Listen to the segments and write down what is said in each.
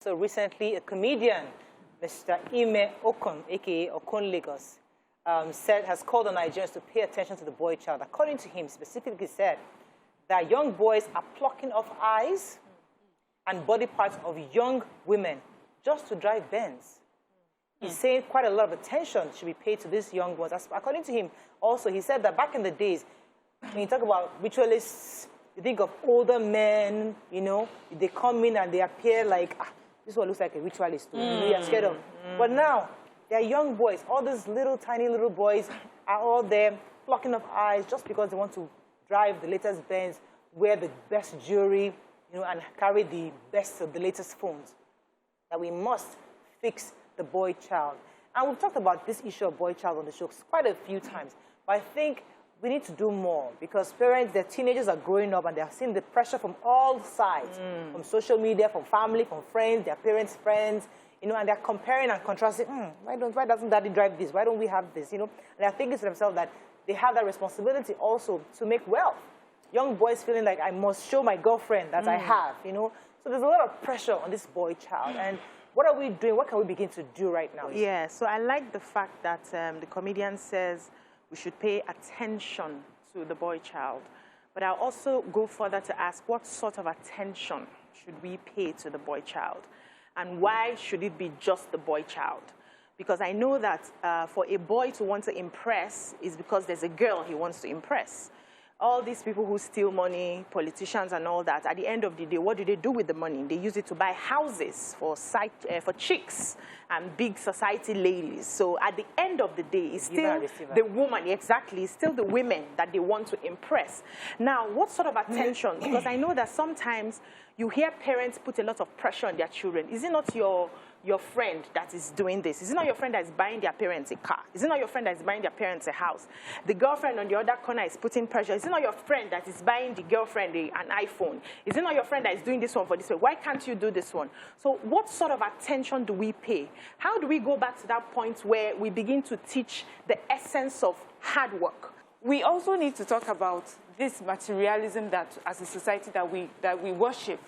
So recently, a comedian, Mr. Imeh Okon, a.k.a. Okon Lagos, has called on Nigerians to pay attention to the boy child. According to him, specifically said that young boys are plucking off eyes and body parts of young women just to drive Benz. He's saying quite a lot of attention should be paid to these young ones. According to him, also, he said that back in the days, when you talk about ritualists, you think of older men, you know, they come in and they appear like, this one looks like a ritualist. You know, you're scared of. But now, they're young boys. All these little, tiny little boys are all there plucking off eyes just because they want to drive the latest Benz, wear the best jewelry, you know, and carry the best of the latest phones. That we must fix the boy child. And we've talked about this issue of boy child on the show quite a few times. But I think we need to do more because parents, their teenagers are growing up and they're seeing the pressure from all sides, from social media, from family, from friends, their parents' friends, you know, and they're comparing and contrasting, why doesn't daddy drive this? Why don't we have this? You know, and they're thinking to themselves that they have that responsibility also to make wealth. Young boys feeling like I must show my girlfriend that I have, you know. So there's a lot of pressure on this boy child. And what are we doing? What can we begin to do right now? Yeah, so I like the fact that the comedian says we should pay attention to the boy child. But I'll also go further to ask what sort of attention should we pay to the boy child? And why should it be just the boy child? Because I know that for a boy to want to impress is because there's a girl he wants to impress. All these people who steal money, politicians and all that, at the end of the day, what do they do with the money? They use it to buy houses for chicks and big society ladies. So at the end of the day, it's still the woman, exactly, it's still the women that they want to impress. Now, what sort of attention? Because I know that sometimes you hear parents put a lot of pressure on their children. Is it not your friend that is doing this? Is it not your friend that is buying their parents a car? Is it not your friend that is buying their parents a house? The girlfriend on the other corner is putting pressure. Is it not your friend that is buying the girlfriend an iPhone? Is it not your friend that is doing this one for this way? Why can't you do this one? So what sort of attention do we pay? How do we go back to that point where we begin to teach the essence of hard work? We also need to talk about this materialism that, as a society, that we worship.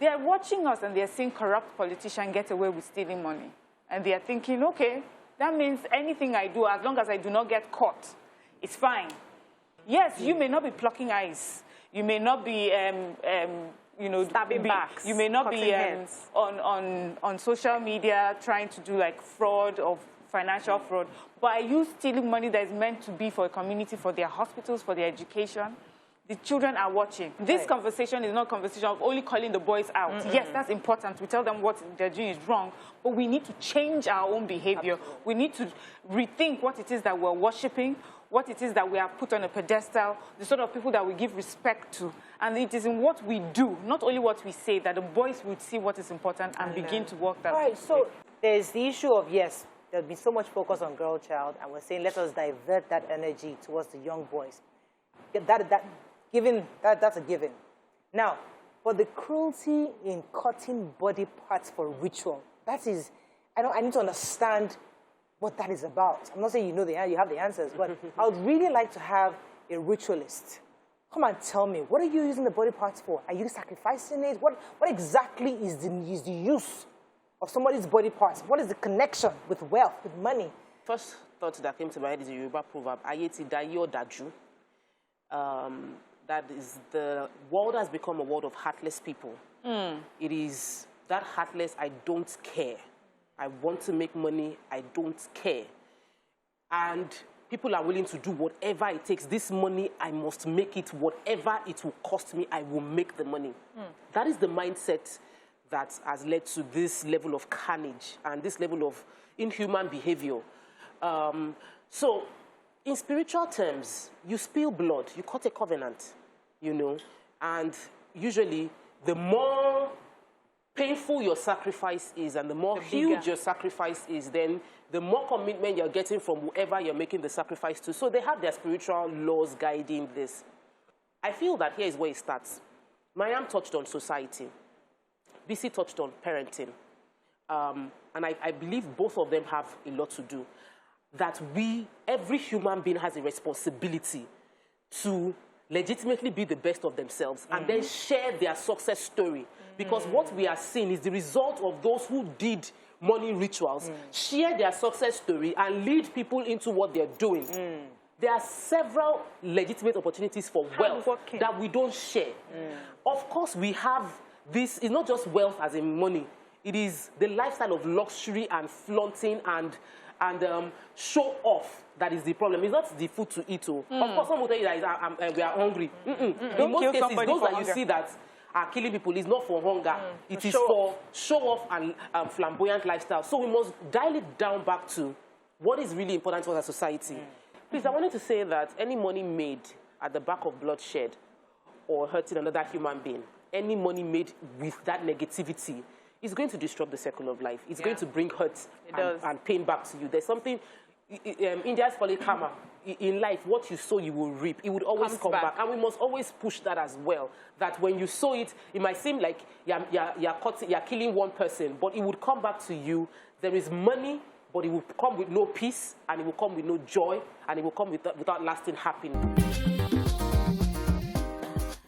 They are watching us and they are seeing corrupt politicians get away with stealing money. And they are thinking, okay, that means anything I do, as long as I do not get caught, it's fine. Yes, you may not be plucking eyes. You may not be, you know, stabbing backs. You may not be on social media trying to do like fraud or financial fraud. But are you stealing money that is meant to be for a community, for their hospitals, for their education? The children are watching. This conversation is not a conversation of only calling the boys out. Yes, that's important. We tell them what they're doing is wrong, but we need to change our own behavior. We need to rethink what it is that we're worshiping, what it is that we are put on a pedestal, the sort of people that we give respect to. And it is in what we do, not only what we say, that the boys would see what is important and begin to work that way. Right, so there's the issue of, yes, there'll be so much focus on girl child, and we're saying let us divert that energy towards the young boys. That's a given. Now, but the cruelty in cutting body parts for ritual, that is, I need to understand what that is about. I'm not saying you have the answers, but I would really like to have a ritualist come and tell me, what are you using the body parts for? Are you sacrificing it? What exactly is the use of somebody's body parts? What is the connection with wealth, with money? First thought that came to my head is a Yoruba proverb, Ayeti dayo daju. That is, the world has become a world of heartless people. It is that heartless, I don't care. I want to make money, I don't care. And people are willing to do whatever it takes. This money, I must make it. Whatever it will cost me, I will make the money. That is the mindset that has led to this level of carnage and this level of inhuman behavior. So, in spiritual terms, you spill blood, you cut a covenant, you know, and usually the more painful your sacrifice is and the more huge your sacrifice is, then the more commitment you're getting from whoever you're making the sacrifice to. So they have their spiritual laws guiding this. I feel that here is where it starts. Mariam touched on society. BC touched on parenting. And I believe both of them have a lot to do. That every human being has a responsibility to legitimately be the best of themselves and then share their success story. Because what we are seeing is the result of those who did money rituals, share their success story, and lead people into what they're doing. There are several legitimate opportunities for wealth that we don't share. Of course, we have this, it's not just wealth as in money. It is the lifestyle of luxury and flaunting and show off that is the problem. It's not the food to eat. Of course, some will tell you that we are hungry. In most cases, those that you see that are killing people is not for hunger. It is for show off and flamboyant lifestyle. So we must dial it down back to what is really important for our society. Please, I wanted to say that any money made at the back of bloodshed or hurting another human being, any money made with that negativity is going to disrupt the circle of life. It's going to bring hurt and pain back to you. There's something, Indians call it karma. In life, what you sow, you will reap. It would always come back. And we must always push that as well. That when you sow it, it might seem like you're killing one person, but it would come back to you. There is money, but it will come with no peace, and it will come with no joy, and it will come without lasting happiness.